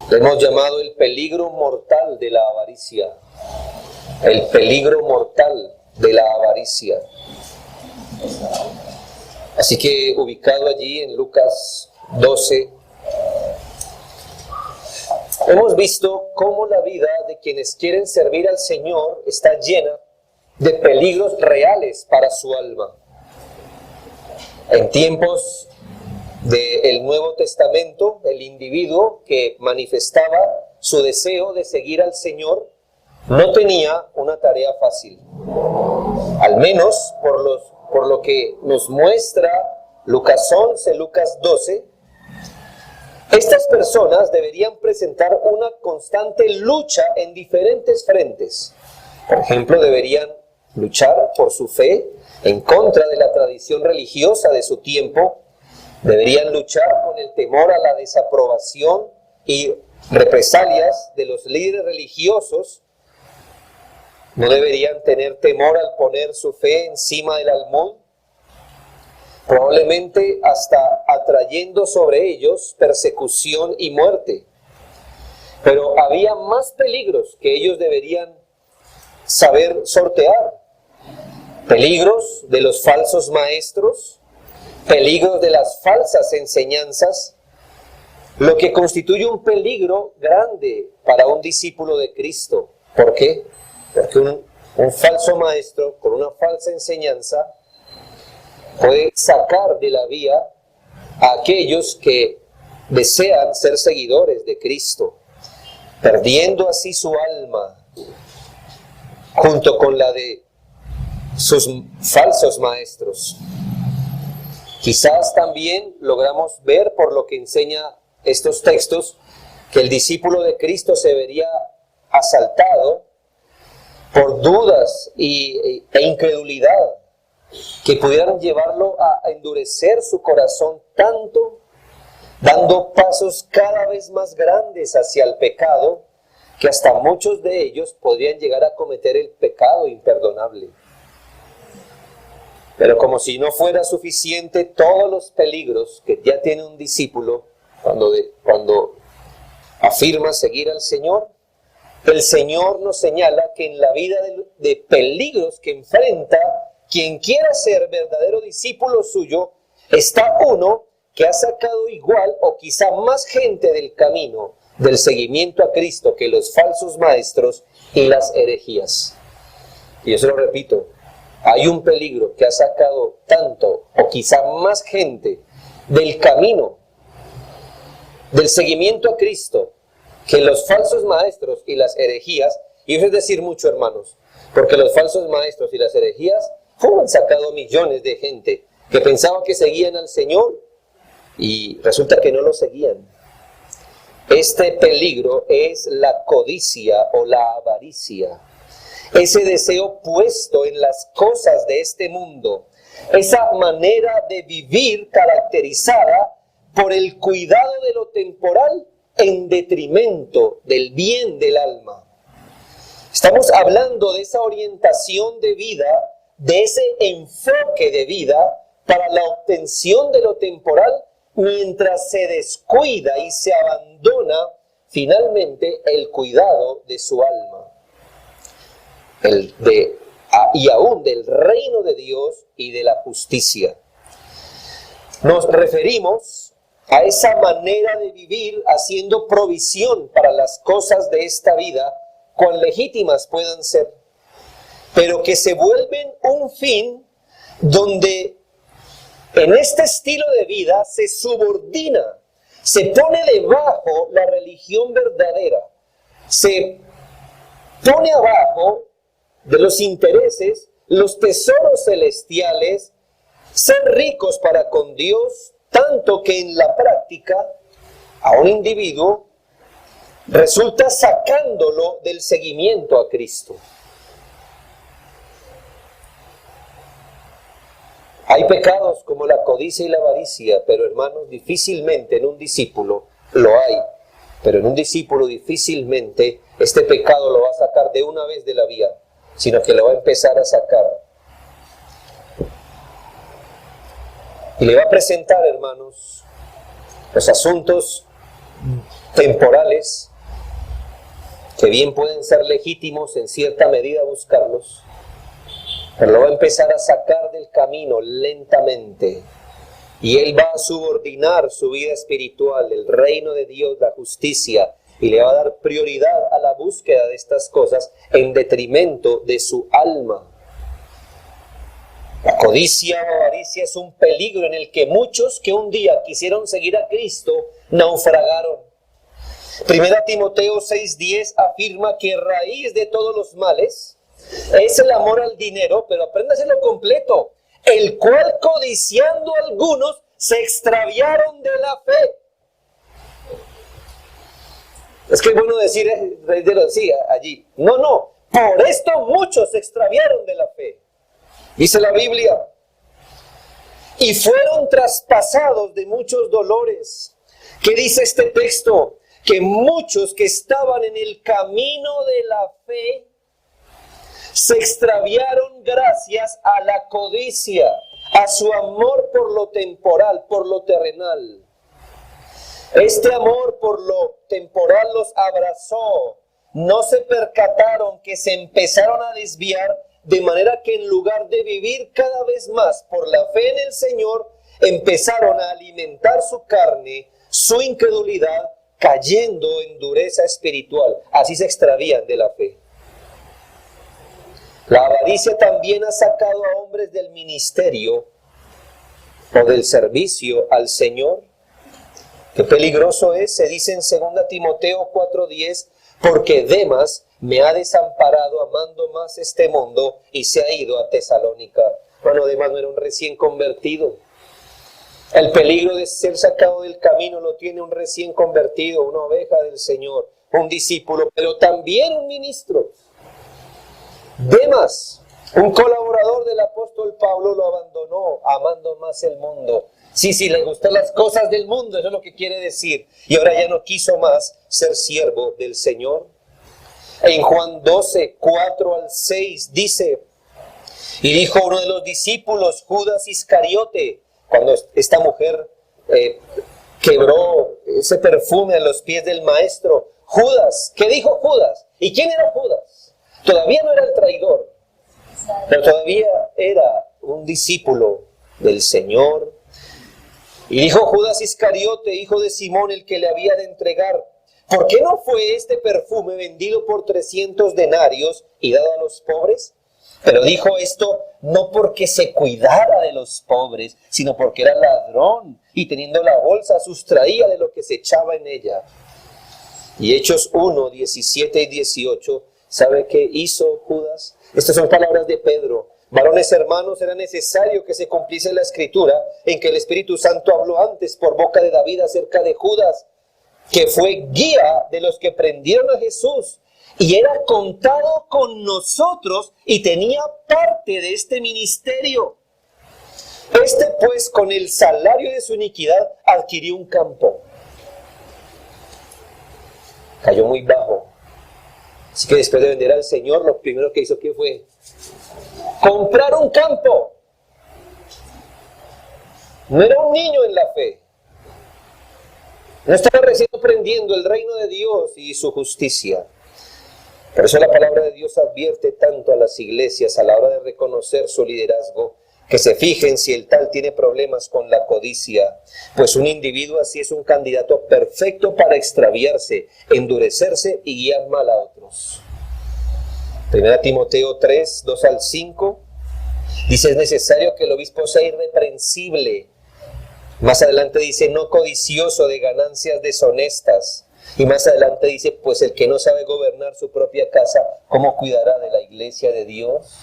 Le hemos llamado el peligro mortal de la avaricia. El peligro mortal de la avaricia. Así que ubicado allí en Lucas 12, hemos visto cómo la vida de quienes quieren servir al Señor está llena de peligros reales para su alma. En tiempos del Nuevo Testamento, el individuo que manifestaba su deseo de seguir al Señor no tenía una tarea fácil. Al menos por lo que nos muestra Lucas 11, Lucas 12, estas personas deberían presentar una constante lucha en diferentes frentes. Por ejemplo, deberían luchar por su fe en contra de la tradición religiosa de su tiempo. Deberían luchar con el temor a la desaprobación y represalias de los líderes religiosos. No deberían tener temor al poner su fe encima del almud, probablemente hasta atrayendo sobre ellos persecución y muerte. Pero había más peligros que ellos deberían saber sortear. Peligros de los falsos maestros, peligros de las falsas enseñanzas, lo que constituye un peligro grande para un discípulo de Cristo. ¿Por qué? Porque un falso maestro con una falsa enseñanza puede sacar de la vía a aquellos que desean ser seguidores de Cristo, perdiendo así su alma junto con la de sus falsos maestros. Quizás también logramos ver por lo que enseña estos textos que el discípulo de Cristo se vería asaltado por dudas e incredulidad que pudieran llevarlo a endurecer su corazón tanto, dando pasos cada vez más grandes hacia el pecado, que hasta muchos de ellos podrían llegar a cometer el pecado imperdonable. Pero como si no fuera suficiente todos los peligros que ya tiene un discípulo cuando afirma seguir al Señor, el Señor nos señala que en la vida de peligros que enfrenta quien quiera ser verdadero discípulo suyo, está uno que ha sacado igual o quizá más gente del camino del seguimiento a Cristo que los falsos maestros y las herejías. Y yo se lo repito, hay un peligro que ha sacado tanto o quizá más gente del camino del seguimiento a Cristo que los falsos maestros y las herejías. Y eso es decir mucho, hermanos, porque los falsos maestros y las herejías han sacado millones de gente que pensaba que seguían al Señor y resulta que no lo seguían. Este peligro es la codicia o la avaricia. Ese deseo puesto en las cosas de este mundo. Esa manera de vivir caracterizada por el cuidado de lo temporal en detrimento del bien del alma. Estamos hablando de esa orientación de vida, de ese enfoque de vida para la obtención de lo temporal, mientras se descuida y se abandona finalmente el cuidado de su alma, y aún del reino de Dios y de la justicia. Nos referimos a esa manera de vivir haciendo provisión para las cosas de esta vida, cuán legítimas puedan ser, pero que se vuelven un fin donde en este estilo de vida se subordina, se pone debajo la religión verdadera, se pone abajo de los intereses, los tesoros celestiales, ser ricos para con Dios, tanto que en la práctica a un individuo resulta sacándolo del seguimiento a Cristo. Hay pecados como la codicia y la avaricia, pero hermanos, difícilmente en un discípulo lo hay. Pero en un discípulo difícilmente este pecado lo va a sacar de una vez de la vía, sino que lo va a empezar a sacar. Y le va a presentar, hermanos, los asuntos temporales, que bien pueden ser legítimos en cierta medida buscarlos, pero lo va a empezar a sacar del camino lentamente. Y él va a subordinar su vida espiritual, el reino de Dios, la justicia, y le va a dar prioridad a la búsqueda de estas cosas en detrimento de su alma. La codicia o avaricia es un peligro en el que muchos que un día quisieron seguir a Cristo naufragaron. Primera Timoteo 6:10 afirma que raíz de todos los males es el amor al dinero, pero apréndaselo completo, el cual codiciando algunos se extraviaron de la fe. Es que es bueno decir, sí, allí. No, por esto muchos se extraviaron de la fe. Dice la Biblia, y fueron traspasados de muchos dolores. ¿Qué dice este texto? Que muchos que estaban en el camino de la fe se extraviaron gracias a la codicia, a su amor por lo temporal, por lo terrenal. Este amor por lo temporal los abrazó. No se percataron que se empezaron a desviar, de manera que en lugar de vivir cada vez más por la fe en el Señor, empezaron a alimentar su carne, su incredulidad, cayendo en dureza espiritual. Así se extravían de la fe. La avaricia también ha sacado a hombres del ministerio o del servicio al Señor. Qué peligroso es, se dice en 2 Timoteo 4:10, porque Demas me ha desamparado amando más este mundo y se ha ido a Tesalónica. Bueno, Demas no era un recién convertido. El peligro de ser sacado del camino lo tiene un recién convertido, una oveja del Señor, un discípulo, pero también un ministro. Demas, un colaborador del apóstol Pablo, lo abandonó amando más el mundo. Sí, le gustan las cosas del mundo, eso es lo que quiere decir. Y ahora ya no quiso más ser siervo del Señor. En Juan 12:4-6 dice, y dijo uno de los discípulos, Judas Iscariote, cuando esta mujer quebró ese perfume a los pies del maestro, Judas, ¿qué dijo Judas? ¿Y quién era Judas? Todavía no era el traidor, pero todavía era un discípulo del Señor. Y dijo Judas Iscariote, hijo de Simón, el que le había de entregar, ¿por qué no fue este perfume vendido por 300 denarios y dado a los pobres? Pero dijo esto no porque se cuidara de los pobres, sino porque era ladrón y teniendo la bolsa sustraía de lo que se echaba en ella. Y Hechos 1:17-18, ¿sabe qué hizo Judas? Estas son palabras de Pedro. Varones hermanos, era necesario que se cumpliese la escritura en que el Espíritu Santo habló antes por boca de David acerca de Judas, que fue guía de los que prendieron a Jesús y era contado con nosotros y tenía parte de este ministerio. Este pues con el salario de su iniquidad adquirió un campo. Cayó muy bajo. Así que después de vender al Señor, lo primero que hizo, ¿qué fue? Comprar un campo. No era un niño en la fe. No estaba recién aprendiendo el reino de Dios y su justicia. Por eso la palabra de Dios advierte tanto a las iglesias a la hora de reconocer su liderazgo, que se fijen si el tal tiene problemas con la codicia, pues un individuo así es un candidato perfecto para extraviarse, endurecerse y guiar mal a otros. 1 Timoteo 3:2-5 dice, es necesario que el obispo sea irreprensible. Más adelante dice, no codicioso de ganancias deshonestas. Y más adelante dice, pues el que no sabe gobernar su propia casa, ¿cómo cuidará de la iglesia de Dios?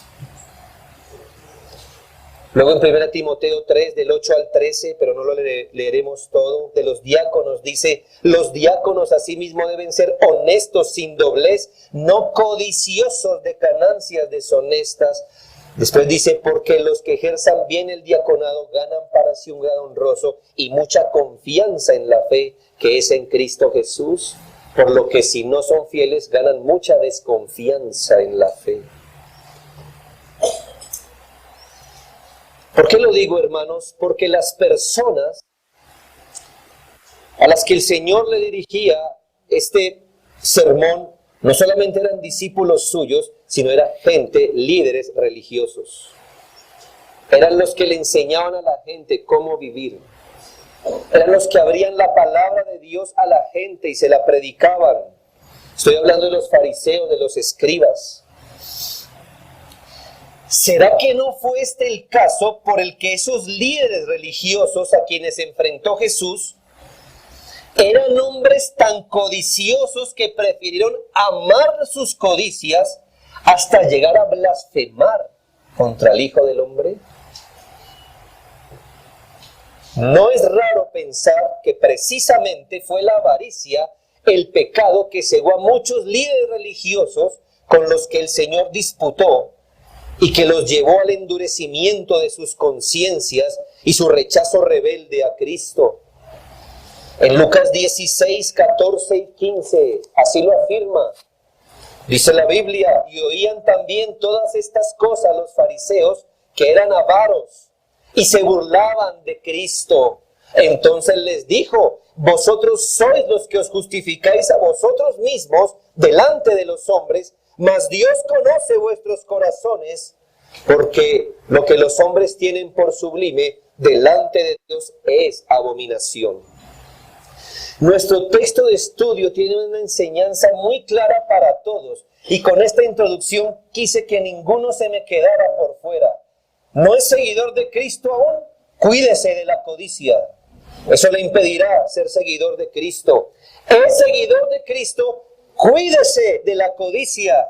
Luego en 1 Timoteo 3, del 8-13, pero no lo leeremos todo, de los diáconos, dice, los diáconos asimismo deben ser honestos, sin doblez, no codiciosos de ganancias deshonestas. Después dice, porque los que ejerzan bien el diaconado ganan para sí un grado honroso y mucha confianza en la fe que es en Cristo Jesús, por lo que si no son fieles ganan mucha desconfianza en la fe. ¿Por qué lo digo, hermanos? Porque las personas a las que el Señor le dirigía este sermón no solamente eran discípulos suyos, sino era gente, líderes religiosos. Eran los que le enseñaban a la gente cómo vivir. Eran los que abrían la palabra de Dios a la gente y se la predicaban. Estoy hablando de los fariseos, de los escribas. ¿Será que no fue este el caso por el que esos líderes religiosos a quienes enfrentó Jesús eran hombres tan codiciosos que prefirieron amar sus codicias hasta llegar a blasfemar contra el Hijo del Hombre? No es raro pensar que precisamente fue la avaricia el pecado que cegó a muchos líderes religiosos con los que el Señor disputó y que los llevó al endurecimiento de sus conciencias y su rechazo rebelde a Cristo. En Lucas 16, 14 y 15, así lo afirma. Dice la Biblia, y oían también todas estas cosas los fariseos que eran avaros y se burlaban de Cristo. Entonces les dijo, vosotros sois los que os justificáis a vosotros mismos delante de los hombres, mas Dios conoce vuestros corazones, porque lo que los hombres tienen por sublime delante de Dios es abominación. Nuestro texto de estudio tiene una enseñanza muy clara para todos, y con esta introducción quise que ninguno se me quedara por fuera. ¿No es seguidor de Cristo aún? Cuídese de la codicia. Eso le impedirá ser seguidor de Cristo. ¿Es seguidor de Cristo? Cuídese de la codicia.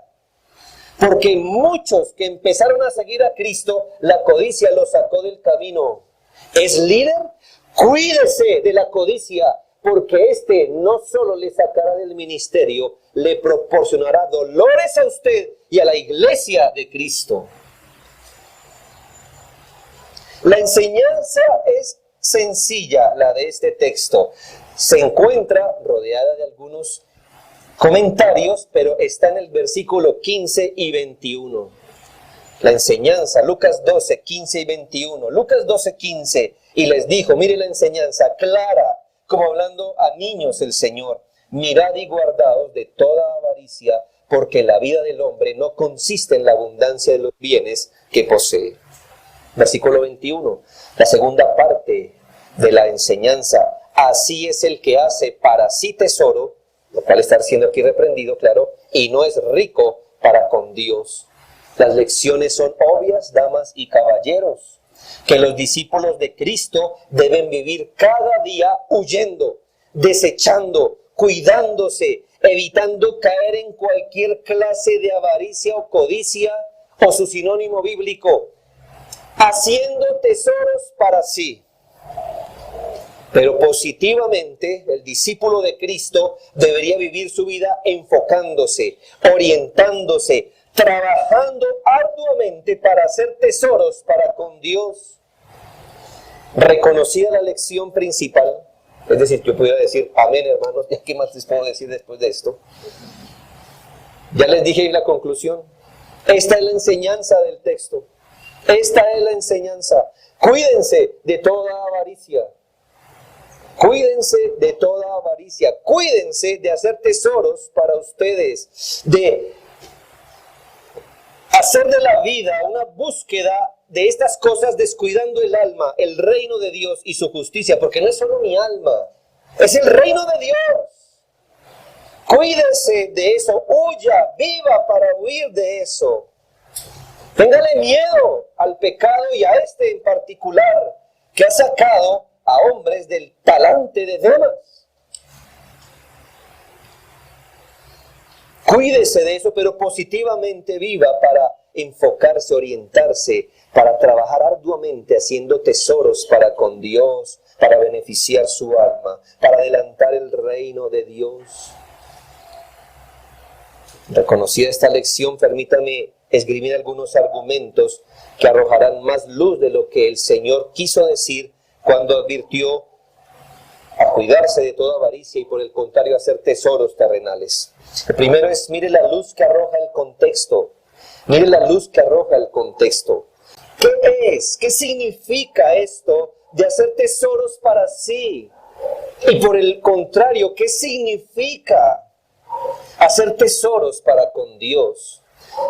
Porque muchos que empezaron a seguir a Cristo, la codicia los sacó del camino. ¿Es líder? Cuídese de la codicia, porque este no solo le sacará del ministerio, le proporcionará dolores a usted y a la iglesia de Cristo. La enseñanza es sencilla, la de este texto. Se encuentra rodeada de algunos comentarios, pero está en el versículo 15 y 21. La enseñanza, Lucas 12, 15 y 21. Lucas 12, 15. Y les dijo, mire la enseñanza clara, como hablando a niños el Señor. Mirad y guardaos de toda avaricia, porque la vida del hombre no consiste en la abundancia de los bienes que posee. Versículo 21, la segunda parte de la enseñanza. Así es el que hace para sí tesoro, lo cual está siendo aquí reprendido, claro, y no es rico para con Dios. Las lecciones son obvias, damas y caballeros, que los discípulos de Cristo deben vivir cada día huyendo, desechando, cuidándose, evitando caer en cualquier clase de avaricia o codicia o su sinónimo bíblico, haciendo tesoros para sí. Pero positivamente, el discípulo de Cristo debería vivir su vida enfocándose, orientándose, trabajando arduamente para hacer tesoros para con Dios. Reconocida la lección principal, es decir, yo pudiera decir, amén, hermanos, ¿ya qué más les puedo decir después de esto? Ya les dije la conclusión. Esta es la enseñanza del texto. Esta es la enseñanza. Cuídense de toda avaricia. Cuídense de toda avaricia. Cuídense de hacer tesoros para ustedes. De hacer de la vida una búsqueda de estas cosas descuidando el alma, el reino de Dios y su justicia. Porque no es solo mi alma, es el reino de Dios. Cuídense de eso. Huya, viva para huir de eso. Téngale miedo al pecado y a este en particular, que ha sacado a hombres del talante de Demas. Cuídese de eso, pero positivamente viva para enfocarse, orientarse, para trabajar arduamente haciendo tesoros para con Dios, para beneficiar su alma, para adelantar el reino de Dios. Reconocida esta lección, permítame esgrimir algunos argumentos que arrojarán más luz de lo que el Señor quiso decir cuando advirtió a cuidarse de toda avaricia y por el contrario hacer tesoros terrenales. El primero es, mire la luz que arroja el contexto. Mire la luz que arroja el contexto. ¿Qué es? ¿Qué significa esto de hacer tesoros para sí? Y por el contrario, ¿qué significa hacer tesoros para con Dios?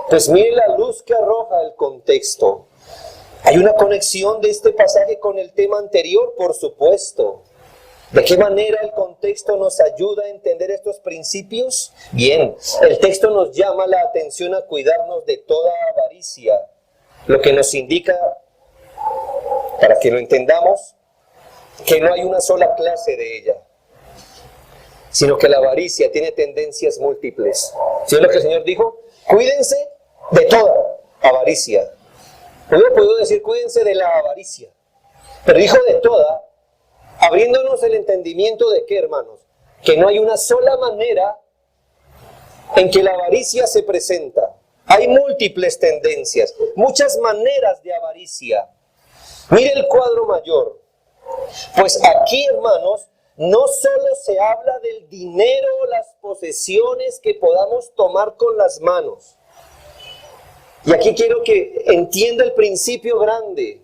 Pues mire la luz que arroja el contexto. ¿Hay una conexión de este pasaje con el tema anterior? Por supuesto. ¿De qué manera el contexto nos ayuda a entender estos principios? Bien, el texto nos llama la atención a cuidarnos de toda avaricia, lo que nos indica, para que lo entendamos, que no hay una sola clase de ella, sino que la avaricia tiene tendencias múltiples. ¿Sí es lo que el Señor dijo? Cuídense de toda avaricia. Hubiera podido decir cuídense de la avaricia, pero dijo de toda, abriéndonos el entendimiento de qué, hermanos, que no hay una sola manera en que la avaricia se presenta. Hay múltiples tendencias, muchas maneras de avaricia. Mire el cuadro mayor. Pues aquí, hermanos, no solo se habla del dinero, las posesiones que podamos tomar con las manos. Y aquí quiero que entienda el principio grande.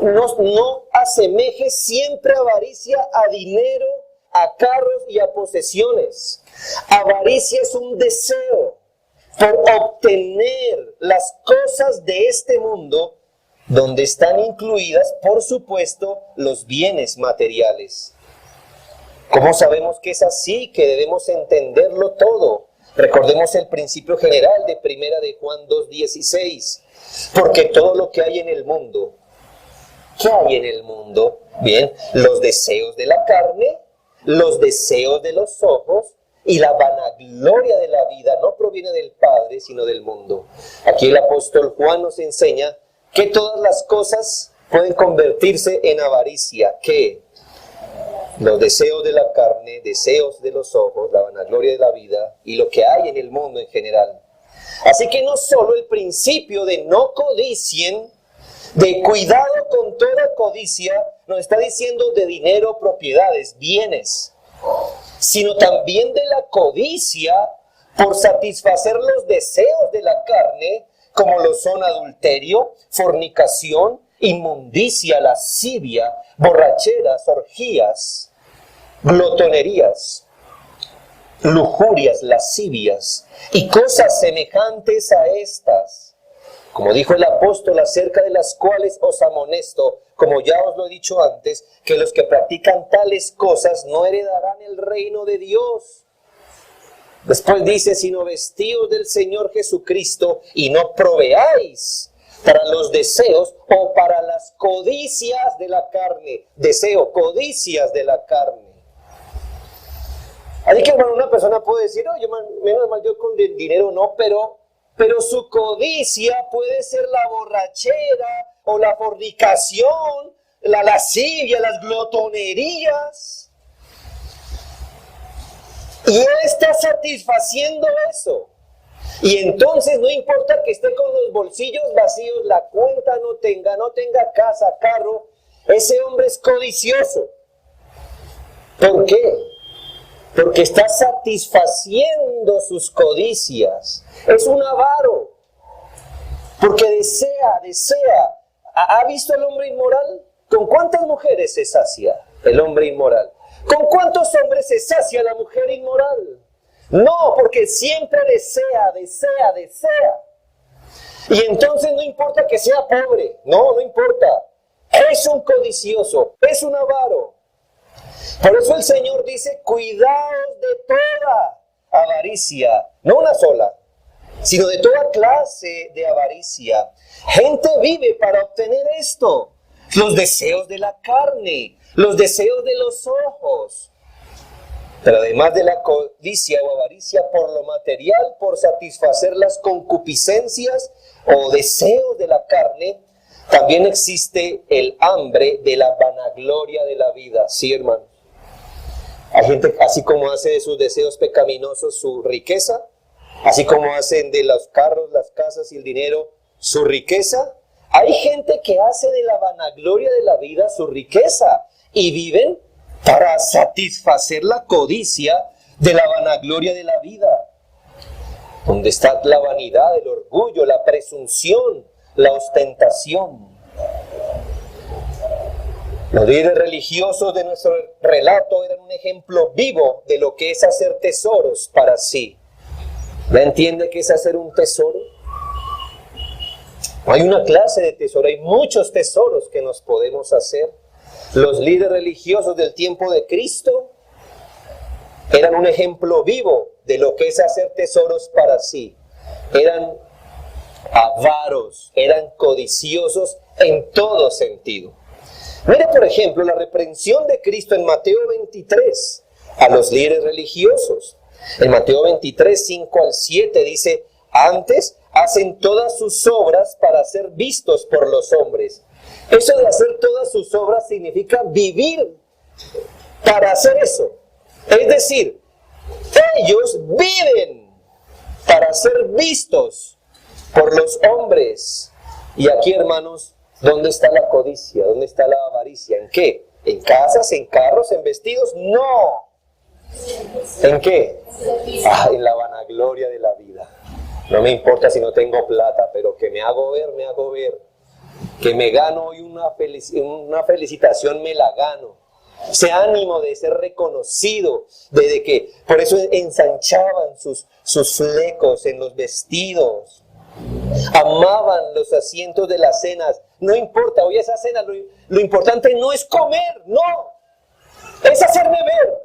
No asemeje siempre avaricia a dinero, a carros y a posesiones. Avaricia es un deseo por obtener las cosas de este mundo, donde están incluidas, por supuesto, los bienes materiales. ¿Cómo sabemos que es así? Que debemos entenderlo todo. Recordemos el principio general de 1 de Juan 2:16. Porque todo lo que hay en el mundo, ¿qué hay en el mundo? Bien, los deseos de la carne, los deseos de los ojos y la vanagloria de la vida no proviene del Padre, sino del mundo. Aquí el apóstol Juan nos enseña que todas las cosas pueden convertirse en avaricia. ¿Qué? Los deseos de la carne, deseos de los ojos, la vanagloria de la vida y lo que hay en el mundo en general. Así que no solo el principio de no codicien, de cuidado con toda codicia, nos está diciendo de dinero, propiedades, bienes, sino también de la codicia por satisfacer los deseos de la carne, como lo son adulterio, fornicación, inmundicia, lascivia, borracheras, orgías, glotonerías, lujurias, lascivias y cosas semejantes a estas, como dijo el apóstol, acerca de las cuales os amonesto, como ya os lo he dicho antes, que los que practican tales cosas no heredarán el reino de Dios. Después dice, sino vestíos del Señor Jesucristo y no proveáis para los deseos o para las codicias de la carne. Deseo, codicias de la carne. Así que, hermano, una persona puede decir, no, yo menos mal yo con dinero no, pero su codicia puede ser la borrachera o la fornicación, la lascivia, las glotonerías. Y él está satisfaciendo eso. Y entonces no importa que esté con los bolsillos vacíos, la cuenta no tenga casa, carro, ese hombre es codicioso. ¿Por qué? Porque está satisfaciendo sus codicias. Es un avaro. Porque desea. ¿Ha visto al hombre inmoral? ¿Con cuántas mujeres se sacia el hombre inmoral? ¿Con cuántos hombres se sacia la mujer inmoral? No, porque siempre desea. Y entonces no importa que sea pobre, no importa. Es un codicioso, es un avaro. Por eso el Señor dice, cuidaos de toda avaricia, no una sola, sino de toda clase de avaricia. Gente vive para obtener esto, los deseos de la carne, los deseos de los ojos. Pero además de la codicia o avaricia por lo material, por satisfacer las concupiscencias o deseos de la carne, también existe el hambre de la vanagloria de la vida. Sí, hermano. Hay gente, así como hace de sus deseos pecaminosos su riqueza, así como hacen de los carros, las casas y el dinero su riqueza, hay gente que hace de la vanagloria de la vida su riqueza y viven para satisfacer la codicia de la vanagloria de la vida, donde está la vanidad, el orgullo, la presunción, la ostentación. Los líderes religiosos de nuestro relato eran un ejemplo vivo de lo que es hacer tesoros para sí. ¿Ya entiende qué es hacer un tesoro? Hay una clase de tesoro, hay muchos tesoros que nos podemos hacer. Los líderes religiosos del tiempo de Cristo eran un ejemplo vivo de lo que es hacer tesoros para sí. Eran avaros, eran codiciosos en todo sentido. Mire, por ejemplo, la reprensión de Cristo en Mateo 23 a los líderes religiosos. En Mateo 23, 5 al 7 dice: antes hacen todas sus obras para ser vistos por los hombres. Eso de hacer todas sus obras significa vivir para hacer eso. Es decir, ellos viven para ser vistos por los hombres. Y aquí, hermanos, ¿dónde está la codicia? ¿Dónde está la avaricia? ¿En qué? ¿En casas, en carros, en vestidos? No. ¿En qué? En la vanagloria de la vida. No me importa si no tengo plata, pero que me hago ver, me hago ver. Que me gano hoy una felicitación, me la gano. Ese ánimo de ser reconocido, de que por eso ensanchaban sus flecos en los vestidos. Amaban los asientos de las cenas. No importa, hoy esa cena, lo importante no es comer, no. Es hacerme ver.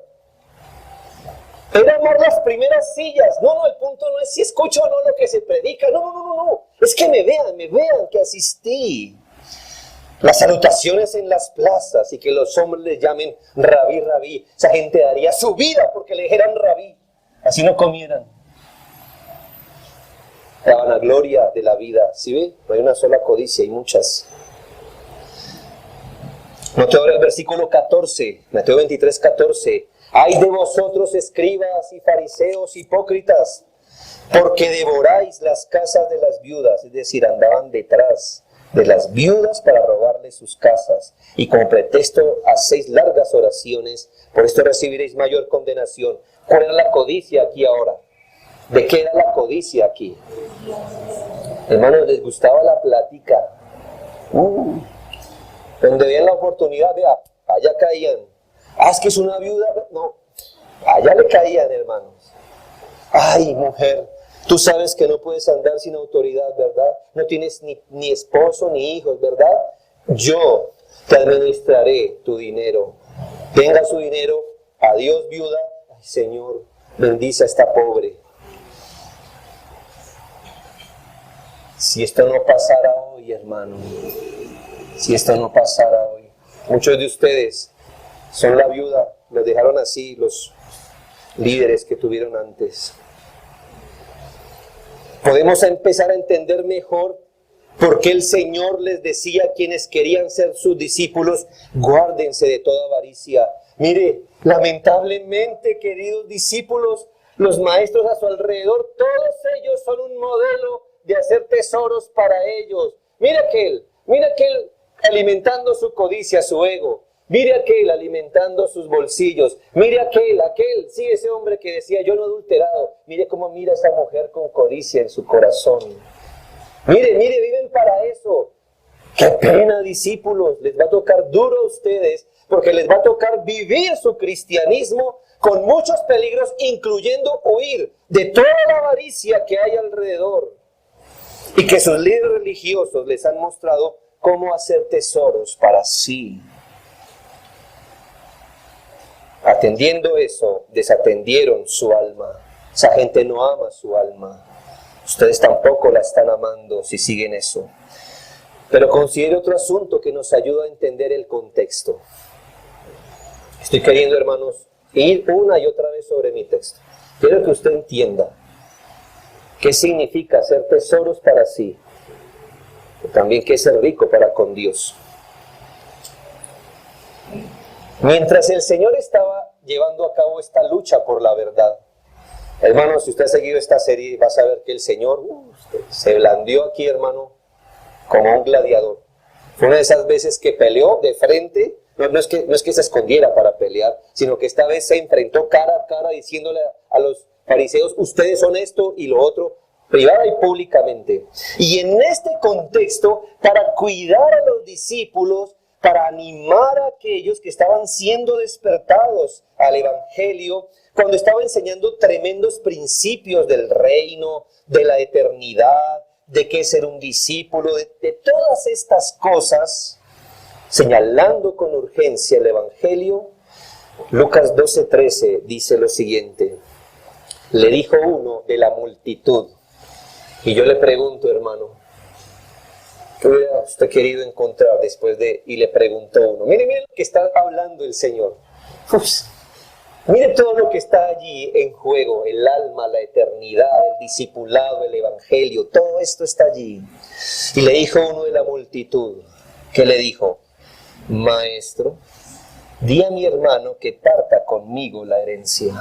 Era amar las primeras sillas. No, el punto no es si escucho o no lo que se predica. No. Es que me vean que asistí. Las salutaciones en las plazas y que los hombres les llamen rabí, rabí. Esa gente daría su vida porque le dijeran rabí. Así no comieran. La vanagloria de la vida. ¿Sí ve? No hay una sola codicia, hay muchas. Note ahora el versículo 14, Mateo 23, 14. ¡Ay de vosotros, escribas y fariseos hipócritas! Porque devoráis las casas de las viudas, es decir, andaban detrás de las viudas para robarles sus casas. Y como pretexto hacéis largas oraciones, por esto recibiréis mayor condenación. ¿Cuál era la codicia aquí ahora? ¿De qué era la codicia aquí? Hermanos, les gustaba la plática. Donde veían la oportunidad, vea, allá caían. Es que es una viuda. No, allá le caían, hermanos. Ay, mujer, tú sabes que no puedes andar sin autoridad, ¿verdad? No tienes ni esposo ni hijos, ¿verdad? Yo te administraré tu dinero. Tenga su dinero. Adiós, viuda. Ay, Señor, bendice a esta pobre. Si esto no pasara hoy, hermano, si esto no pasara hoy, muchos de ustedes son la viuda, los dejaron así los líderes que tuvieron antes. Podemos empezar a entender mejor por qué el Señor les decía a quienes querían ser sus discípulos: guárdense de toda avaricia. Mire, lamentablemente, queridos discípulos, los maestros a su alrededor, todos ellos son un modelo de hacer tesoros para ellos. Mira aquel alimentando su codicia, su ego. Mire aquel alimentando sus bolsillos. Mire aquel, sí, ese hombre que decía: yo no he adulterado. Mire cómo mira esa mujer con codicia en su corazón. Mire, viven para eso. Qué pena, discípulos, les va a tocar duro a ustedes, porque les va a tocar vivir su cristianismo con muchos peligros, incluyendo huir de toda la avaricia que hay alrededor. Y que sus líderes religiosos les han mostrado cómo hacer tesoros para sí. Atendiendo eso, desatendieron su alma. Esa gente no ama su alma. Ustedes tampoco la están amando si siguen eso. Pero considere otro asunto que nos ayuda a entender el contexto. Estoy queriendo, hermanos, ir una y otra vez sobre mi texto. Quiero que usted entienda qué significa hacer tesoros para sí, pero también qué es ser rico para con Dios. Mientras el Señor estaba llevando a cabo esta lucha por la verdad, hermano, si usted ha seguido esta serie, va a saber que el Señor se blandió aquí, hermano, como un gladiador. Fue una de esas veces que peleó de frente. No es que se escondiera para pelear, sino que esta vez se enfrentó cara a cara, diciéndole a los fariseos: ustedes son esto y lo otro, privada y públicamente. Y en este contexto, para cuidar a los discípulos, para animar a aquellos que estaban siendo despertados al Evangelio, cuando estaba enseñando tremendos principios del reino, de la eternidad, de qué es ser un discípulo, de todas estas cosas, señalando con urgencia el Evangelio. Lucas 12:13 dice lo siguiente: le dijo uno de la multitud, y yo le pregunto, hermano, ¿qué hubiera usted querido encontrar después de...? Y le preguntó uno, mire lo que está hablando el Señor. Mire todo lo que está allí en juego, el alma, la eternidad, el discipulado, el Evangelio, todo esto está allí. Y le dijo uno de la multitud, ¿qué le dijo? Maestro, di a mi hermano que parta conmigo la herencia.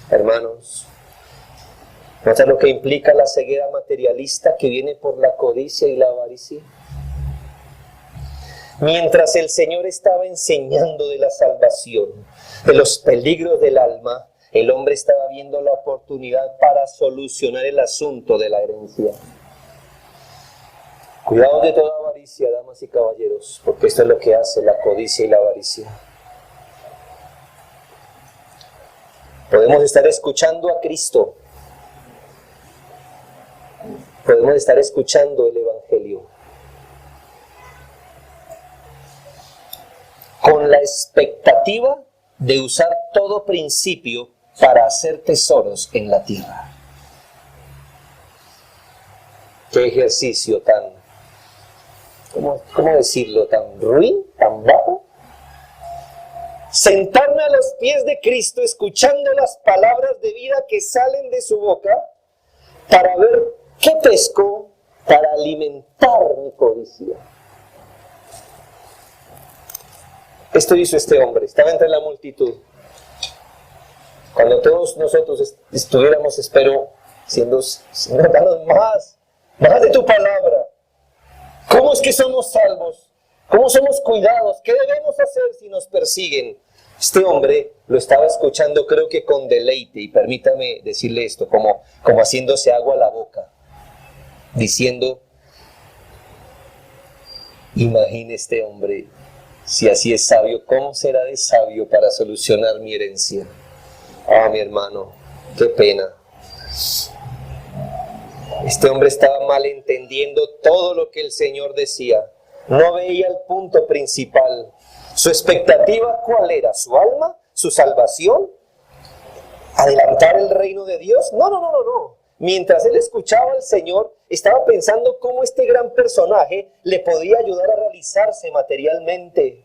Hermanos, ¿notan lo que implica la ceguera materialista que viene por la codicia y la avaricia? Mientras el Señor estaba enseñando de la salvación, de los peligros del alma, el hombre estaba viendo la oportunidad para solucionar el asunto de la herencia. Cuidado de toda avaricia, damas y caballeros, porque esto es lo que hace la codicia y la avaricia. Podemos estar escuchando a Cristo, podemos estar escuchando el Evangelio, con la expectativa de usar todo principio para hacer tesoros en la tierra. Qué ejercicio tan, ¿cómo decirlo? Tan ruin, tan bajo. Sentarme a los pies de Cristo escuchando las palabras de vida que salen de su boca para ver qué pesco para alimentar mi codicia. Esto hizo este hombre, estaba entre la multitud. Cuando todos nosotros estuviéramos, espero, Señor, danos más de tu palabra. ¿Cómo es que somos salvos? ¿Cómo somos cuidados? ¿Qué debemos hacer si nos persiguen? Este hombre lo estaba escuchando, creo que con deleite, y permítame decirle esto, como haciéndose agua a la boca, diciendo, imagine este hombre, si así es sabio, ¿cómo será de sabio para solucionar mi herencia? Ah, mi hermano, qué pena. Este hombre estaba malentendiendo todo lo que el Señor decía. No veía el punto principal. ¿Su expectativa cuál era? ¿Su alma? ¿Su salvación? ¿Adelantar el reino de Dios? No. Mientras él escuchaba al Señor, estaba pensando cómo este gran personaje le podía ayudar a realizarse materialmente.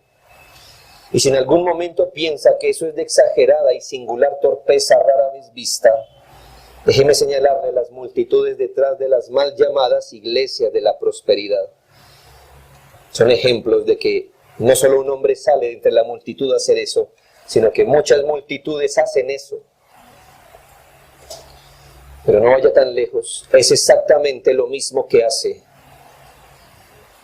Y si en algún momento piensa que eso es de exagerada y singular torpeza rara vez vista, déjeme señalarle las multitudes detrás de las mal llamadas iglesias de la prosperidad. Son ejemplos de que no solo un hombre sale de entre la multitud a hacer eso, sino que muchas multitudes hacen eso. Pero no vaya tan lejos, es exactamente lo mismo que hace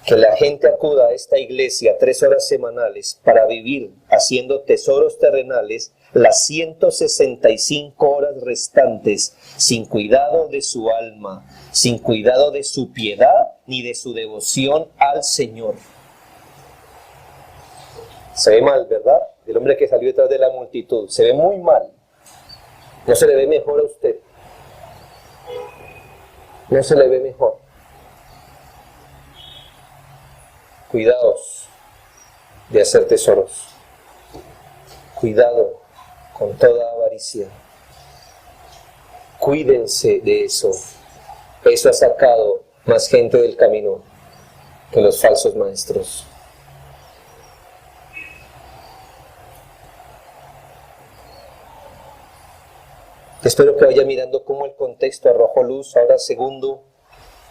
que la gente acuda a esta iglesia 3 horas semanales para vivir haciendo tesoros terrenales las 165 horas restantes, sin cuidado de su alma, sin cuidado de su piedad ni de su devoción al Señor. Se ve mal, ¿verdad? El hombre que salió detrás de la multitud, se ve muy mal. No se le ve mejor a usted. No se le ve mejor. Cuidaos de hacer tesoros. Cuidado con toda avaricia. Cuídense de eso. Eso ha sacado más gente del camino que los falsos maestros. Espero que vaya mirando cómo el contexto arrojó luz. Ahora segundo,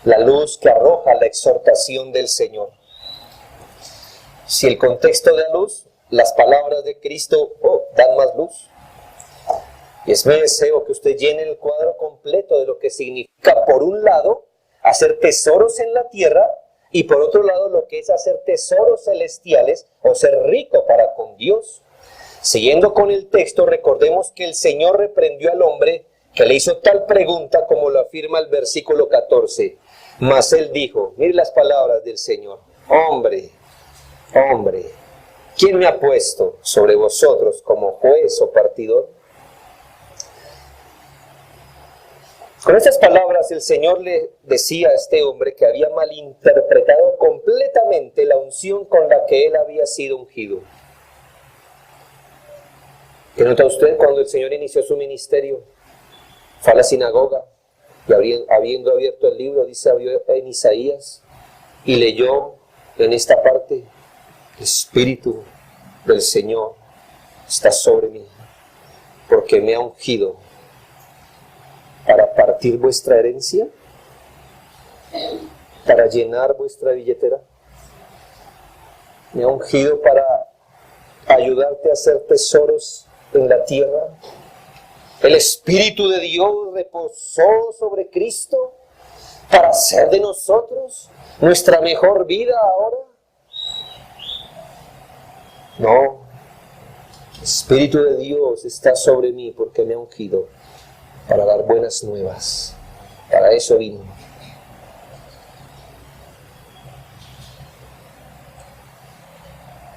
la luz que arroja la exhortación del Señor. Si el contexto da luz, las palabras de Cristo dan más luz. Y es mi deseo que usted llene el cuadro completo de lo que significa, por un lado, hacer tesoros en la tierra, y por otro lado, lo que es hacer tesoros celestiales o ser rico para con Dios. Siguiendo con el texto, recordemos que el Señor reprendió al hombre que le hizo tal pregunta como lo afirma el versículo 14. Mas él dijo, mire las palabras del Señor, hombre, hombre, ¿quién me ha puesto sobre vosotros como juez o partidor? Con estas palabras el Señor le decía a este hombre que había malinterpretado completamente la unción con la que él había sido ungido. ¿Qué nota usted cuando el Señor inició su ministerio? Fue a la sinagoga y habiendo abierto el libro, dice en Isaías, y leyó en esta parte: el Espíritu del Señor está sobre mí, porque me ha ungido para partir vuestra herencia, para llenar vuestra billetera. Me ha ungido para ayudarte a hacer tesoros en la tierra. El Espíritu de Dios reposó sobre Cristo para hacer de nosotros nuestra mejor vida ahora. No, el Espíritu de Dios está sobre mí porque me ha ungido para dar buenas nuevas. Para eso vino.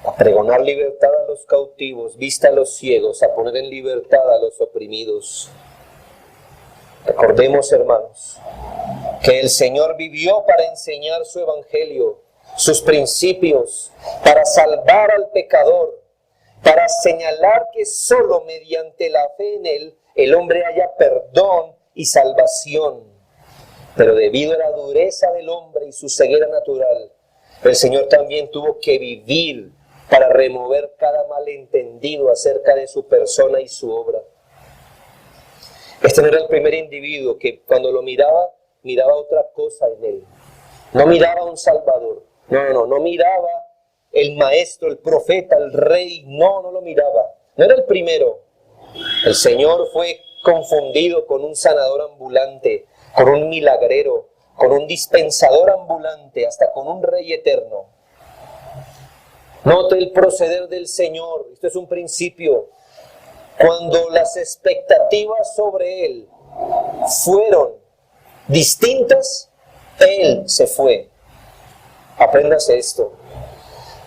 A pregonar libertad a los cautivos, vista a los ciegos, a poner en libertad a los oprimidos. Recordemos, hermanos, que el Señor vivió para enseñar su evangelio, sus principios, para salvar al pecador, para señalar que solo mediante la fe en Él el hombre haya perdón y salvación. Pero debido a la dureza del hombre y su ceguera natural, el Señor también tuvo que vivir para remover cada malentendido acerca de su persona y su obra. Este no era el primer individuo que cuando lo miraba otra cosa en él. No miraba a un Salvador, no miraba el maestro, el profeta, el rey, no lo miraba. No era el primero. El Señor fue confundido con un sanador ambulante, con un milagrero, con un dispensador ambulante, hasta con un rey eterno. Note el proceder del Señor. Esto es un principio. Cuando las expectativas sobre Él fueron distintas, Él se fue. Apréndase esto.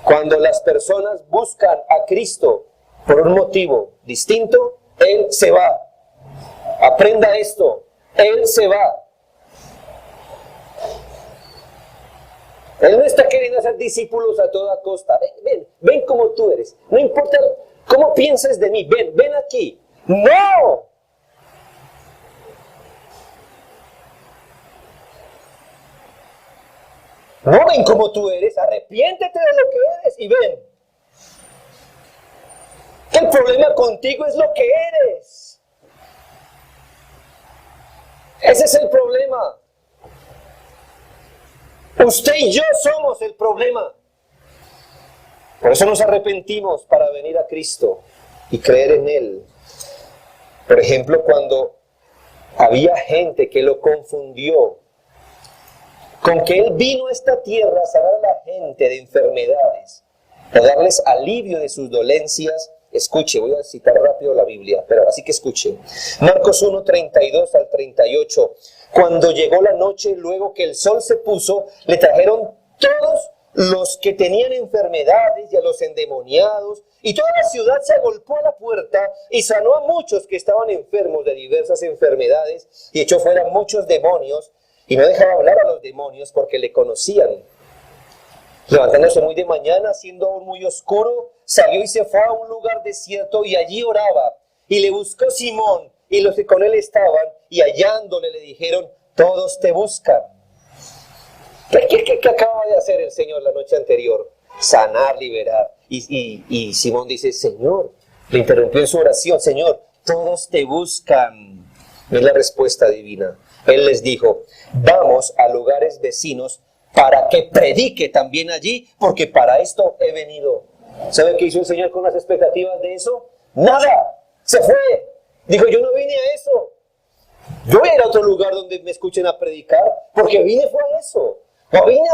Cuando las personas buscan a Cristo por un motivo distinto, Él se va. Aprenda esto. Él se va. Él no está queriendo hacer discípulos a toda costa. Ven como tú eres. No importa cómo pienses de mí. Ven aquí. ¡No! No ven como tú eres. Arrepiéntete de lo que eres y ven. Que el problema contigo es lo que eres. Ese es el problema. Usted y yo somos el problema. Por eso nos arrepentimos para venir a Cristo y creer en Él. Por ejemplo, cuando había gente que lo confundió con que Él vino a esta tierra a sanar a la gente de enfermedades, a darles alivio de sus dolencias. Escuche, voy a citar rápido la Biblia, pero así que escuche. Marcos 1, 32 al 38. Cuando llegó la noche, luego que el sol se puso, le trajeron todos los que tenían enfermedades y a los endemoniados, y toda la ciudad se agolpó a la puerta y sanó a muchos que estaban enfermos de diversas enfermedades y echó fuera muchos demonios, y no dejaba hablar a los demonios porque le conocían. Levantándose muy de mañana, siendo aún muy oscuro, salió y se fue a un lugar desierto y allí oraba. Y le buscó Simón y los que con él estaban, y hallándole le dijeron: todos te buscan. ¿Qué acaba de hacer el Señor la noche anterior? Sanar, liberar. Y Simón dice: Señor, le interrumpió en su oración: Señor, todos te buscan. Es la respuesta divina. Él les dijo: vamos a lugares vecinos para que predique también allí, porque para esto he venido. ¿Sabe qué hizo el Señor con las expectativas de eso? Nada, se fue. Dijo: yo no vine a eso. Yo voy a ir a otro lugar donde me escuchen a predicar, porque vine fue a eso. No vine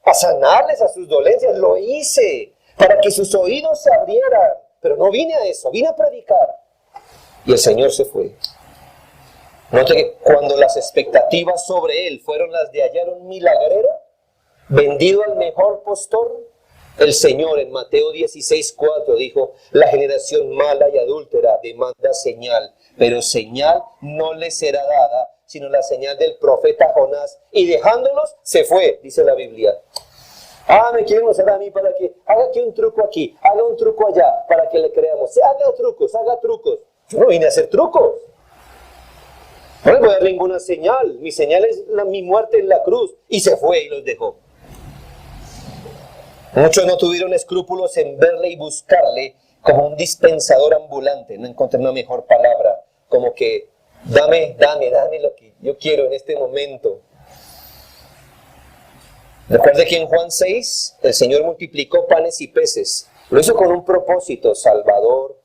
a sanarles a sus dolencias, lo hice para que sus oídos se abrieran, pero no vine a eso, vine a predicar. Y el Señor se fue. Note que cuando las expectativas sobre Él fueron las de hallar un milagrero, vendido al mejor postor, El Señor en Mateo 16:4 dijo: la generación mala y adúltera demanda señal, pero señal no le será dada, sino la señal del profeta Jonás. Y dejándolos, se fue, dice la Biblia. Me quieren usar a mí para que haga aquí un truco aquí, haga un truco allá, para que le creamos. Haga trucos. Yo no vine a hacer trucos. No les voy a dar ninguna señal. Mi señal es mi muerte en la cruz. Y se fue y los dejó. Muchos no tuvieron escrúpulos en verle y buscarle como un dispensador ambulante. No encontré una mejor palabra. Como que dame lo que yo quiero en este momento. Recuerde que en Juan 6 el Señor multiplicó panes y peces. Lo hizo con un propósito salvador.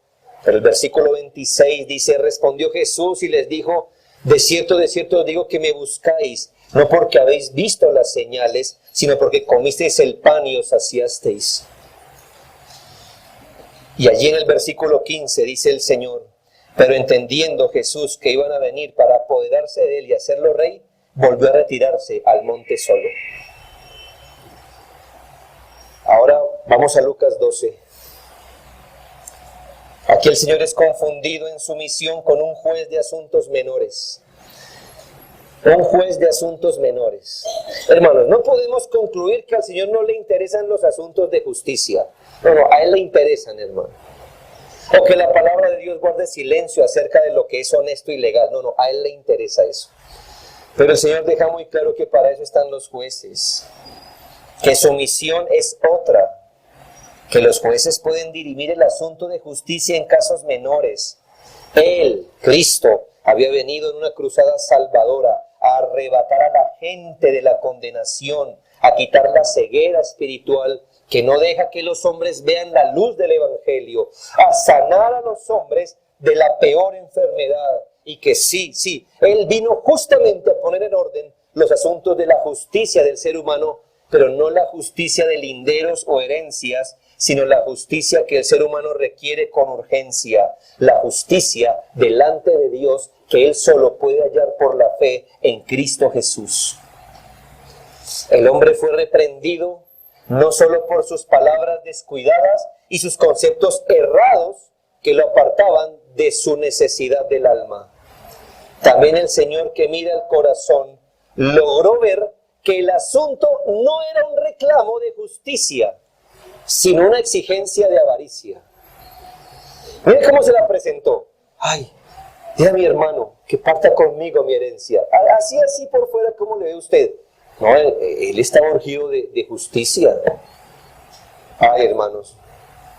Pero el versículo 26 dice: respondió Jesús y les dijo: de cierto os digo que me buscáis, no porque habéis visto las señales, sino porque comisteis el pan y os saciasteis. Y allí en el versículo 15 dice el Señor: pero entendiendo Jesús que iban a venir para apoderarse de él y hacerlo rey, volvió a retirarse al monte solo. Ahora vamos a Lucas 12. Aquí el Señor es confundido en su misión con un juez de asuntos menores. Un juez de asuntos menores. Hermanos, no podemos concluir que al Señor no le interesan los asuntos de justicia. No, a Él le interesan, hermano. O que la palabra de Dios guarde silencio acerca de lo que es honesto y legal. No, a Él le interesa eso. Pero el Señor deja muy claro que para eso están los jueces. Que su misión es otra. Que los jueces pueden dirimir el asunto de justicia en casos menores. Él, Cristo, había venido en una cruzada salvadora a arrebatar a la gente de la condenación, a quitar la ceguera espiritual que no deja que los hombres vean la luz del Evangelio, a sanar a los hombres de la peor enfermedad. Y que sí, Él vino justamente a poner en orden los asuntos de la justicia del ser humano, pero no la justicia de linderos o herencias, sino la justicia que el ser humano requiere con urgencia, la justicia delante de Dios que Él solo puede hallar por la fe en Cristo Jesús. El hombre fue reprendido no solo por sus palabras descuidadas y sus conceptos errados que lo apartaban de su necesidad del alma. También el Señor, que mira el corazón, logró ver que el asunto no era un reclamo de justicia, sino una exigencia de avaricia. Mire cómo se la presentó. Dile a mi hermano que parta conmigo mi herencia. Así por fuera, ¿cómo le ve usted? No, él está urgido de justicia. Hermanos,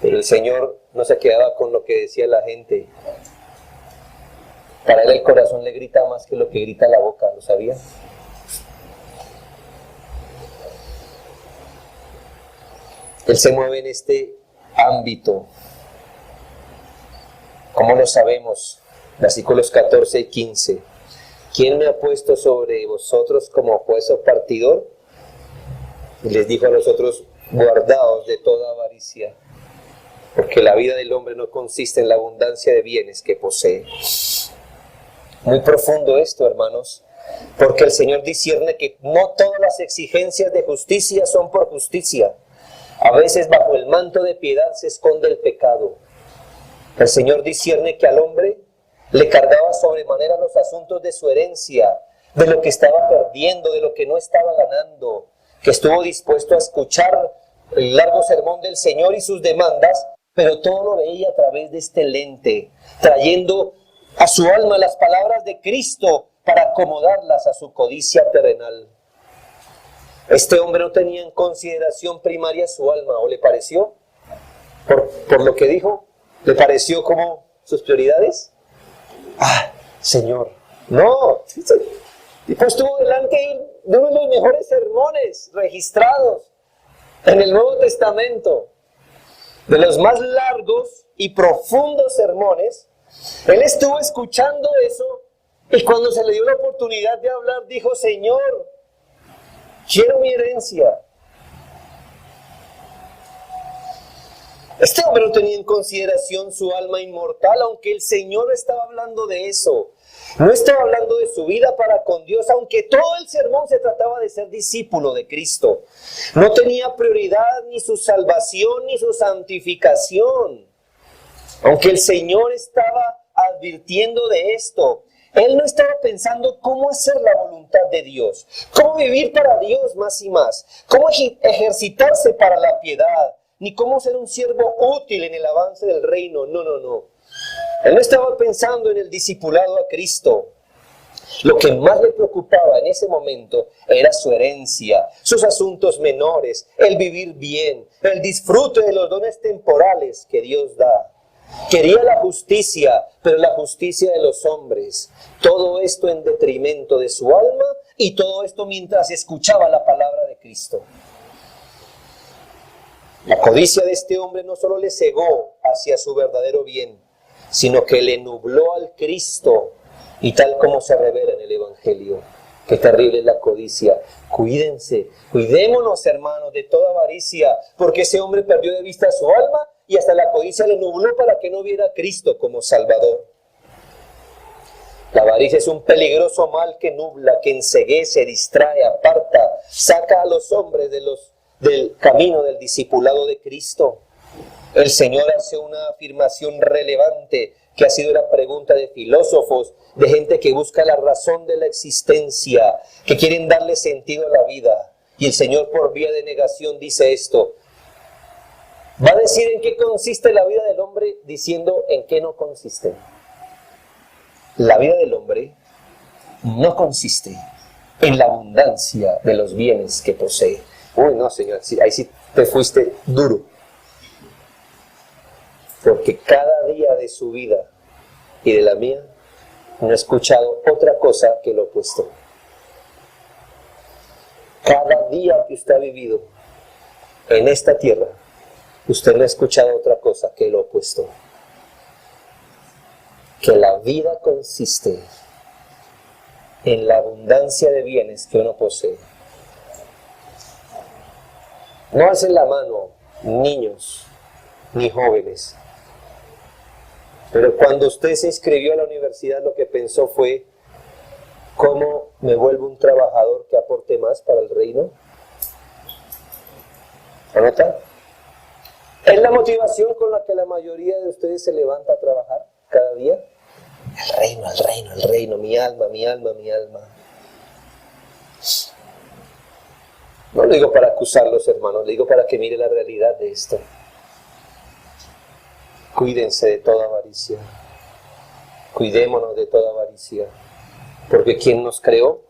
pero el Señor no se quedaba con lo que decía la gente. Para Él el corazón le grita más que lo que grita la boca, ¿lo sabía? Él se mueve en este ámbito. ¿Cómo lo sabemos? Versículos 14 y 15. ¿Quién me ha puesto sobre vosotros como juez o partidor? Y les dijo a los otros: guardaos de toda avaricia, porque la vida del hombre no consiste en la abundancia de bienes que posee. Muy profundo esto, hermanos, porque el Señor discierne que no todas las exigencias de justicia son por justicia. A veces bajo el manto de piedad se esconde el pecado. El Señor discierne que al hombre le cargaba sobremanera los asuntos de su herencia, de lo que estaba perdiendo, de lo que no estaba ganando, que estuvo dispuesto a escuchar el largo sermón del Señor y sus demandas, pero todo lo veía a través de este lente, trayendo a su alma las palabras de Cristo para acomodarlas a su codicia terrenal. Este hombre no tenía en consideración primaria su alma, ¿o le pareció? Por lo que dijo, ¿le pareció como sus prioridades? Señor, no. Y pues estuvo delante de uno de los mejores sermones registrados en el Nuevo Testamento, de los más largos y profundos sermones. Él estuvo escuchando eso y cuando se le dio la oportunidad de hablar, dijo: Señor, quiero mi herencia. Este hombre no tenía en consideración su alma inmortal, aunque el Señor estaba hablando de eso. No estaba hablando de su vida para con Dios, aunque todo el sermón se trataba de ser discípulo de Cristo. No tenía prioridad ni su salvación ni su santificación. Aunque el Señor estaba advirtiendo de esto, Él no estaba pensando cómo hacer la voluntad de Dios, cómo vivir para Dios más y más, cómo ejercitarse para la piedad, ni cómo ser un siervo útil en el avance del reino. No, no, no. Él no estaba pensando en el discipulado a Cristo. Lo que más le preocupaba en ese momento era su herencia, sus asuntos menores, el vivir bien, el disfrute de los dones temporales que Dios da. Quería la justicia, pero la justicia de los hombres. Todo esto en detrimento de su alma y todo esto mientras escuchaba la palabra de Cristo. La codicia de este hombre no solo le cegó hacia su verdadero bien, sino que le nubló al Cristo, y tal como se revela en el Evangelio. Qué terrible es la codicia. Cuídense, cuidémonos, hermanos, de toda avaricia, porque ese hombre perdió de vista su alma y hasta la codicia le nubló para que no viera a Cristo como Salvador. La avaricia es un peligroso mal que nubla, que enceguece, distrae, aparta, saca a los hombres del camino del discipulado de Cristo. El Señor hace una afirmación relevante que ha sido la pregunta de filósofos, de gente que busca la razón de la existencia, que quieren darle sentido a la vida. Y el Señor, por vía de negación, dice esto. Va a decir en qué consiste la vida del hombre, diciendo en qué no consiste. La vida del hombre no consiste en la abundancia de los bienes que posee. Uy, no, Señor, ahí sí te fuiste duro. Porque cada día de su vida y de la mía no he escuchado otra cosa que lo opuesto. Cada día que usted ha vivido en esta tierra, usted no ha escuchado otra cosa que lo opuesto. Que la vida consiste en la abundancia de bienes que uno posee. No hacen la mano niños ni jóvenes. Pero cuando usted se inscribió a la universidad, lo que pensó fue, ¿cómo me vuelvo un trabajador que aporte más para el reino? ¿Anota? ¿Es la motivación con la que la mayoría de ustedes se levanta a trabajar cada día? El reino, el reino, el reino, mi alma, mi alma, mi alma. No lo digo para acusarlos, hermanos, lo digo para que mire la realidad de esto. Cuídense de toda avaricia. Cuidémonos de toda avaricia. Porque quien nos creó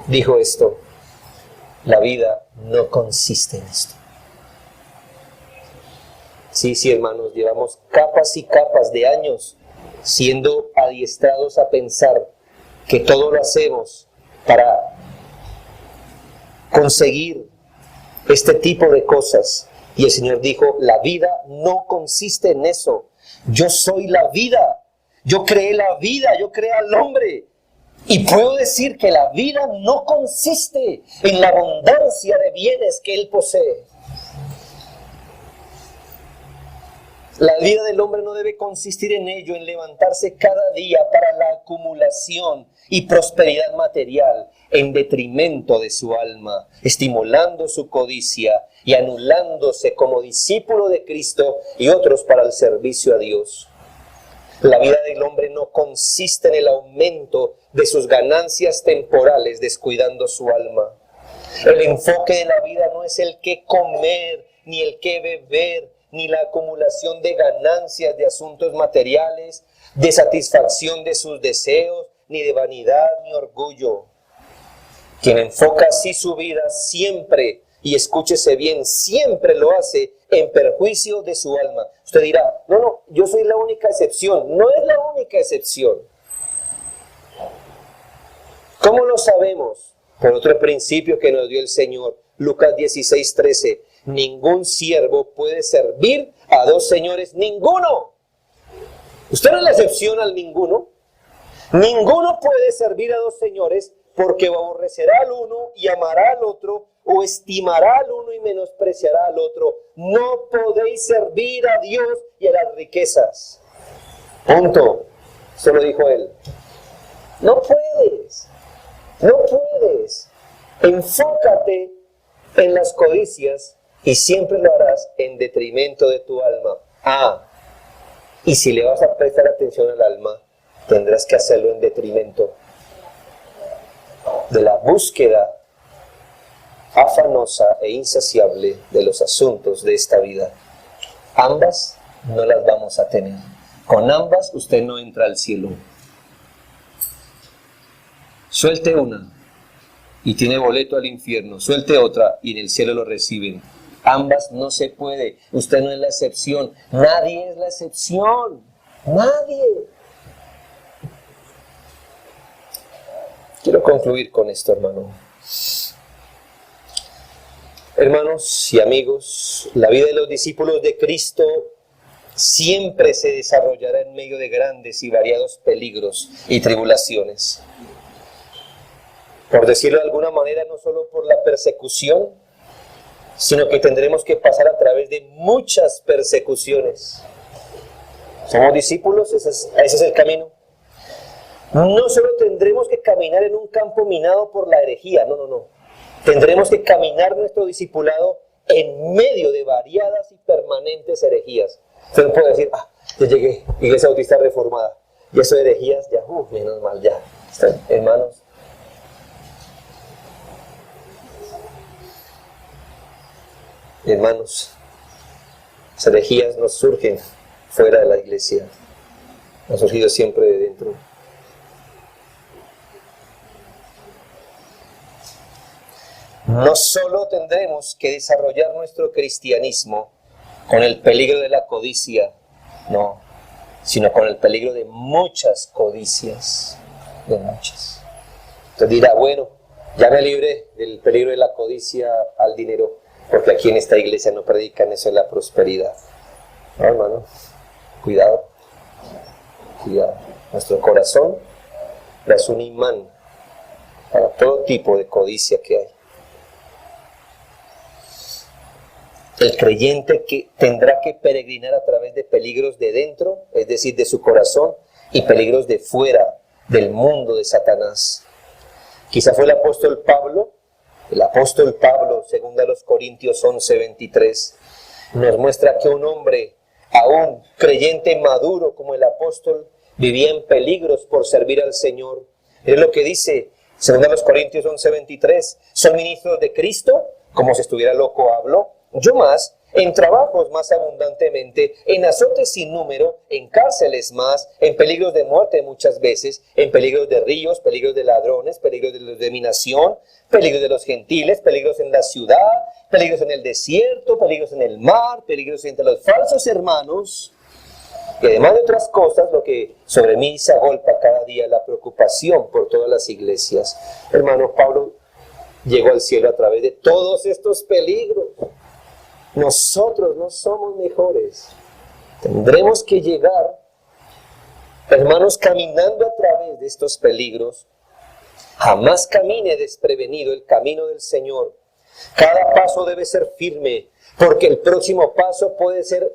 dijo esto: la vida no consiste en esto. Sí, sí, hermanos, llevamos capas y capas de años siendo adiestrados a pensar que todo lo hacemos para conseguir este tipo de cosas. Y el Señor dijo, la vida no consiste en eso. Yo soy la vida. Yo creé la vida, yo creé al hombre. Y puedo decir que la vida no consiste en la abundancia de bienes que Él posee. La vida del hombre no debe consistir en ello, en levantarse cada día para la acumulación y prosperidad material, en detrimento de su alma, estimulando su codicia y anulándose como discípulo de Cristo y otros para el servicio a Dios. La vida del hombre no consiste en el aumento de sus ganancias temporales, descuidando su alma. El enfoque de la vida no es el qué comer, ni el qué beber, ni la acumulación de ganancias de asuntos materiales, de satisfacción de sus deseos, ni de vanidad ni orgullo. Quien enfoca así su vida siempre, y escúchese bien, siempre lo hace en perjuicio de su alma. Usted dirá, no, yo soy la única excepción. No es la única excepción. ¿Cómo lo sabemos? Por otro principio que nos dio el Señor, Lucas 16:13. Ningún siervo puede servir a dos señores, ninguno. Usted no es la excepción al ninguno. Ninguno puede servir a dos señores, porque aborrecerá al uno y amará al otro, o estimará al uno y menospreciará al otro. No podéis servir a Dios y a las riquezas. Punto. Eso lo dijo él. No puedes. No puedes. Enfócate en las codicias y siempre lo harás en detrimento de tu alma. Y si le vas a prestar atención al alma, tendrás que hacerlo en detrimento de la búsqueda afanosa e insaciable de los asuntos de esta vida. Ambas no las vamos a tener. Con ambas usted no entra al cielo. Suelte una y tiene boleto al infierno. Suelte otra y en el cielo lo reciben. Ambas no se puede. Usted no es la excepción. Nadie es la excepción. Nadie. Quiero concluir con esto, hermano. Hermanos y amigos, la vida de los discípulos de Cristo siempre se desarrollará en medio de grandes y variados peligros y tribulaciones. Por decirlo de alguna manera, no solo por la persecución, sino que tendremos que pasar a través de muchas persecuciones. Somos discípulos, ese es el camino. No solo tendremos que caminar en un campo minado por la herejía, no. Tendremos que caminar nuestro discipulado en medio de variadas y permanentes herejías. Usted no puede decir, ya llegué, Iglesia Bautista Reformada, y eso de herejías, ya, menos mal, ya. Hermanos, las herejías no surgen fuera de la iglesia, han surgido siempre de dentro. No solo tendremos que desarrollar nuestro cristianismo con el peligro de la codicia, no, sino con el peligro de muchas codicias, de muchas. Entonces dirá, bueno, ya me libré del peligro de la codicia al dinero, porque aquí en esta iglesia no predican eso de la prosperidad. No, hermano, cuidado. Nuestro corazón es un imán para todo tipo de codicia que hay. El creyente que tendrá que peregrinar a través de peligros de dentro, es decir, de su corazón, y peligros de fuera, del mundo de Satanás. Quizá fue el apóstol Pablo, según a los Corintios 11:23, nos muestra que un hombre, aún creyente maduro como el apóstol, vivía en peligros por servir al Señor. Es lo que dice, según a los Corintios 11:23, ¿son ministros de Cristo? Como si estuviera loco hablo. Yo más, en trabajos más abundantemente, en azotes sin número, en cárceles más, en peligros de muerte muchas veces, en peligros de ríos, peligros de ladrones, peligros de mi nación, peligros de los gentiles, peligros en la ciudad, peligros en el desierto, peligros en el mar, peligros entre los falsos hermanos. Y además de otras cosas, lo que sobre mí se agolpa cada día, la preocupación por todas las iglesias. Hermano, Pablo llegó al cielo a través de todos estos peligros. Nosotros no somos mejores. Tendremos que llegar, hermanos, caminando a través de estos peligros. Jamás camine desprevenido el camino del Señor. Cada paso debe ser firme, porque el próximo paso puede ser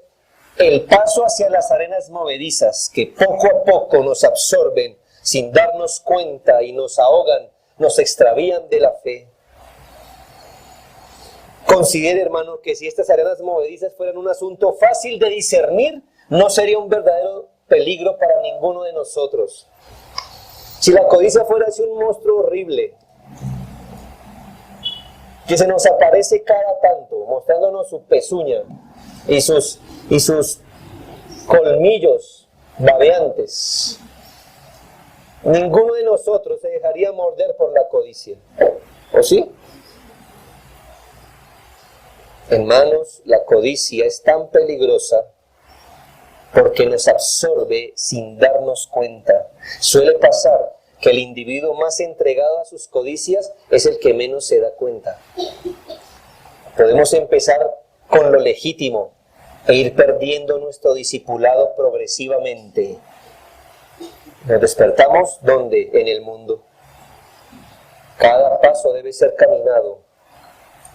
el paso hacia las arenas movedizas que poco a poco nos absorben sin darnos cuenta y nos ahogan, nos extravían de la fe. Considere, hermano, que si estas arenas movedizas fueran un asunto fácil de discernir, no sería un verdadero peligro para ninguno de nosotros. Si la codicia fuera así un monstruo horrible, que se nos aparece cada tanto, mostrándonos su pezuña y sus colmillos babeantes, ninguno de nosotros se dejaría morder por la codicia. ¿O sí? Hermanos, la codicia es tan peligrosa porque nos absorbe sin darnos cuenta. Suele pasar que el individuo más entregado a sus codicias es el que menos se da cuenta. Podemos empezar con lo legítimo e ir perdiendo nuestro discipulado progresivamente. Nos despertamos, ¿dónde? En el mundo. Cada paso debe ser caminado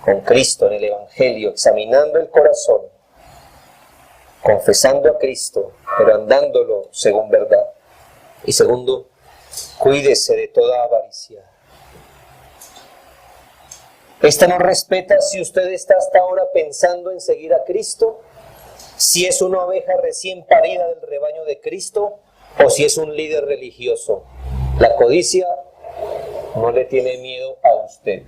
con Cristo en el Evangelio, examinando el corazón, confesando a Cristo, pero andándolo según verdad. Y segundo, cuídese de toda avaricia. Esta no respeta si usted está hasta ahora pensando en seguir a Cristo, si es una oveja recién parida del rebaño de Cristo o si es un líder religioso. La codicia no le tiene miedo a usted,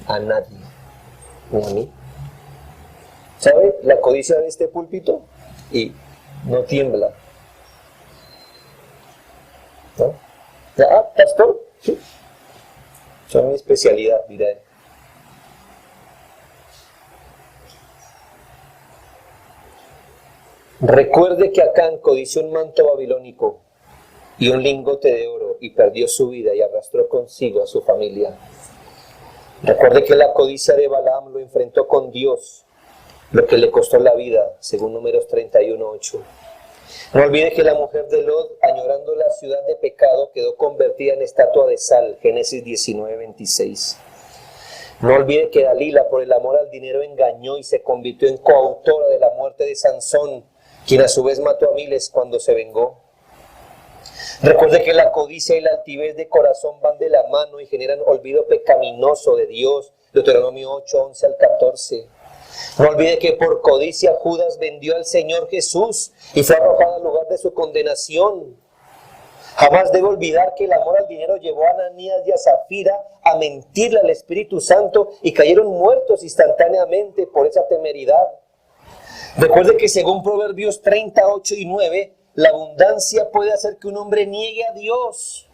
a nadie, ni a mí. ¿Sabe? La codicia de este púlpito y no tiembla. ¿No? Ah, pastor, sí. Son mi especialidad, mira. Recuerde que Acán codició un manto babilónico y un lingote de oro y perdió su vida y arrastró consigo a su familia. Recuerde que la codicia de Balaam lo enfrentó con Dios, lo que le costó la vida, según Números 31:8. No olvide que la mujer de Lot, añorando la ciudad de pecado, quedó convertida en estatua de sal, Génesis 19:26. No olvide que Dalila, por el amor al dinero, engañó y se convirtió en coautora de la muerte de Sansón, quien a su vez mató a miles cuando se vengó. Recuerde que la codicia y la altivez de corazón van de la mano y generan olvido pecaminoso de Dios, Deuteronomio 8:11-14. No olvide que por codicia Judas vendió al Señor Jesús y fue arrojado al lugar de su condenación. Jamás debe olvidar que el amor al dinero llevó a Ananías y a Zafira a mentirle al Espíritu Santo y cayeron muertos instantáneamente por esa temeridad. Recuerde que según Proverbios 38:9, la abundancia puede hacer que un hombre niegue a Dios.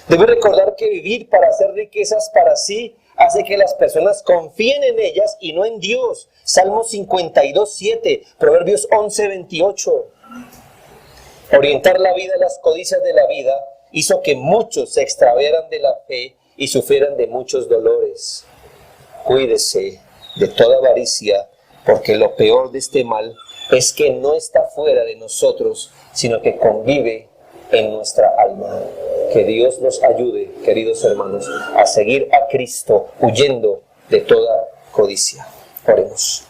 Debe recordar que vivir para hacer riquezas para sí hace que las personas confíen en ellas y no en Dios. Salmos 52:7, Proverbios 11:28. Orientar la vida a las codicias de la vida hizo que muchos se extraviaran de la fe y sufrieran de muchos dolores. Cuídese de toda avaricia, porque lo peor de este mal es que no está fuera de nosotros, sino que convive en nuestra alma. Que Dios nos ayude, queridos hermanos, a seguir a Cristo huyendo de toda codicia. Oremos.